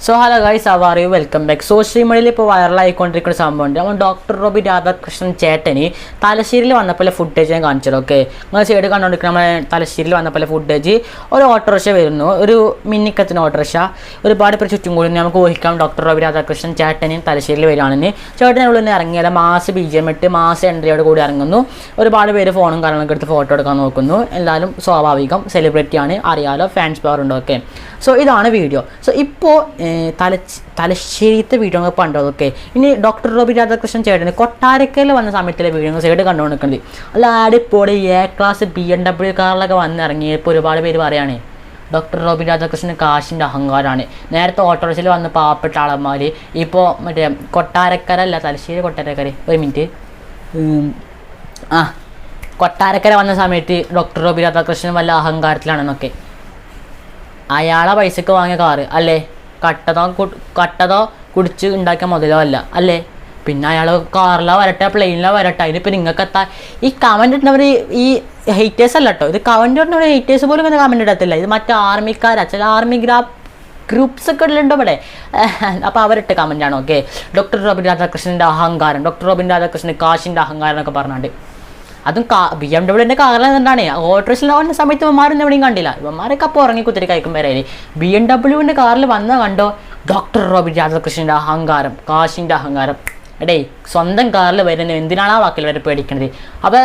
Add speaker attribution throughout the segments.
Speaker 1: So hello guys, how are you? Welcome back. Social മീഡിയയിൽ ഇപ്പോൾ വൈറലായിക്കൊണ്ടിരിക്കുന്ന സംഭവമുണ്ട്. നമ്മൾ ഡോക്ടർ റോബി രാധാകൃഷ്ണൻ ചേട്ടന് തലശ്ശേരിയിൽ വന്നപ്പോൾ ഫുട്ടേജ് ഞാൻ കാണിച്ചത്. ഓക്കെ, നിങ്ങൾ സൈഡ് കണ്ടുകൊണ്ടിരിക്കുന്ന നമ്മുടെ തലശ്ശേരിയിൽ വന്നപ്പോൾ ഫുട്ടേജ് ഒരു ഓട്ടോറിക്ഷ വരുന്നു, ഒരു മിന്നിക്കത്തിന് ഓട്ടോറിക്ഷ. ഒരുപാട് പേര് ചുറ്റും കൂടി നമുക്ക് ഊഹിക്കാം ഡോക്ടർ റോബി രാധാകൃഷ്ണൻ ചേട്ടന് തലശ്ശേരിയിൽ വരികയാണെന്ന്. ചേട്ടനെ ഉള്ളിൽ നിന്ന് ഇറങ്ങിയാൽ മാസ് BGM ഇട്ട് മാസ് എൻട്രിയോട് കൂടി ഇറങ്ങുന്നു. ഒരുപാട് പേര് ഫോണും കാര്യങ്ങളൊക്കെ എടുത്ത് ഫോട്ടോ എടുക്കാൻ നോക്കുന്നു. എല്ലാവരും സ്വാഭാവികം, സെലിബ്രിറ്റിയാണ്, അറിയാലോ, ഫാൻസ് പവർ ഉണ്ട്. ഓക്കെ, സോ ഇതാണ് വീഡിയോ. സോ ഇപ്പോൾ തലശ്ശേരിത്തെ വീഡിയോ നമുക്ക് കണ്ടതൊക്കെ. ഇനി ഡോക്ടർ റോബി രാധാകൃഷ്ണൻ ചേട്ടന് കൊട്ടാരക്കരയിൽ വന്ന സമയത്തിലെ വീഡിയോ സൈഡ് കണ്ടുകൊണ്ടിരിക്കുന്നത്. അല്ല, ആടിപ്പോൾ A-ക്ലാസ് BMW കാറിലൊക്കെ വന്നിറങ്ങിയപ്പോൾ ഒരുപാട് പേര് പറയുകയാണ് ഡോക്ടർ റോബി രാധാകൃഷ്ണൻ കാശിൻ്റെ അഹങ്കാരമാണ്. നേരത്തെ ഓട്ടോറിക്ഷയിൽ വന്ന് പാവപ്പെട്ട ആളന്മാർ ഇപ്പോൾ മറ്റേ കൊട്ടാരക്കര അല്ല, തലശ്ശേരി കൊട്ടാരക്കര, ഒരു മിനിറ്റ്, കൊട്ടാരക്കര വന്ന സമയത്ത് ഡോക്ടർ റോബി രാധാകൃഷ്ണൻ വല്ല അഹങ്കാരത്തിലാണെന്നൊക്കെ. അയാളെ പൈസക്ക് വാങ്ങിയ കാറ് അല്ലേ, കട്ടതോ കുടിച്ച് ഉണ്ടാക്കിയ മുതലോ അല്ല അല്ലേ. പിന്നെ അയാൾ കാറിലോ വരട്ടെ, പ്ലെയിനിലോ വരട്ടെ, അതിനിപ്പോൾ നിങ്ങൾക്ക് എത്താ ഈ കമൻറ്റ് ഇട്ടവർ ഈ ഹെയ്റ്റേഴ്സ് അല്ല കേട്ടോ. ഇത് കമൻറ്റ് ഇട്ടവർ ഹെയ്റ്റേഴ്സ് പോലും ഇങ്ങനെ കമൻറ്റ് ഇടത്തില്ല. ഇത് മറ്റേ ആർമിക്കാരാ, ചില ആർമി ഗ്രൂപ്പ്സ് ഒക്കെ ഉണ്ടോ ഇവിടെ. അപ്പോൾ അവരിട്ട് കമൻറ്റാണ്. ഓക്കെ, ഡോക്ടർ റോബി രാധാകൃഷ്ണൻ്റെ അഹങ്കാരം, ഡോക്ടർ റോബിൻ രാധാകൃഷ്ണൻ കാശിൻ്റെ അഹങ്കാരം എന്നൊക്കെ പറഞ്ഞാണ്ട്. അതും BMW കാറിൽ നിന്നാണ്. ഓട്ടോറിക്ഷയിൽ വന്ന സമയത്ത് ഇവന്മാരൊന്നും എവിടെയും കണ്ടില്ല. ഇവന്മാരൊക്കെ അപ്പോൾ ഉറങ്ങി കുത്തിരി കഴിക്കും വരെ. BMW കാറിൽ വന്ന കണ്ടോ ഡോക്ടർ റോബി രാധാകൃഷ്ണൻ്റെ അഹങ്കാരം, കാശിൻ്റെ അഹങ്കാരം. എടേ, സ്വന്തം കാറിൽ വരുന്നത് എന്തിനാണ് ആ വാക്കിൽ വരെ പേടിക്കുന്നത്? അപ്പോൾ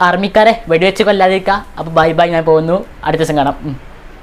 Speaker 1: ആർമിക്കാരെ വെടിവെച്ച് കൊല്ലാതിരിക്കുക. അപ്പോൾ ബൈ ബൈ, ഞാൻ പോകുന്നു, അടുത്ത ദിവസം കാണാം.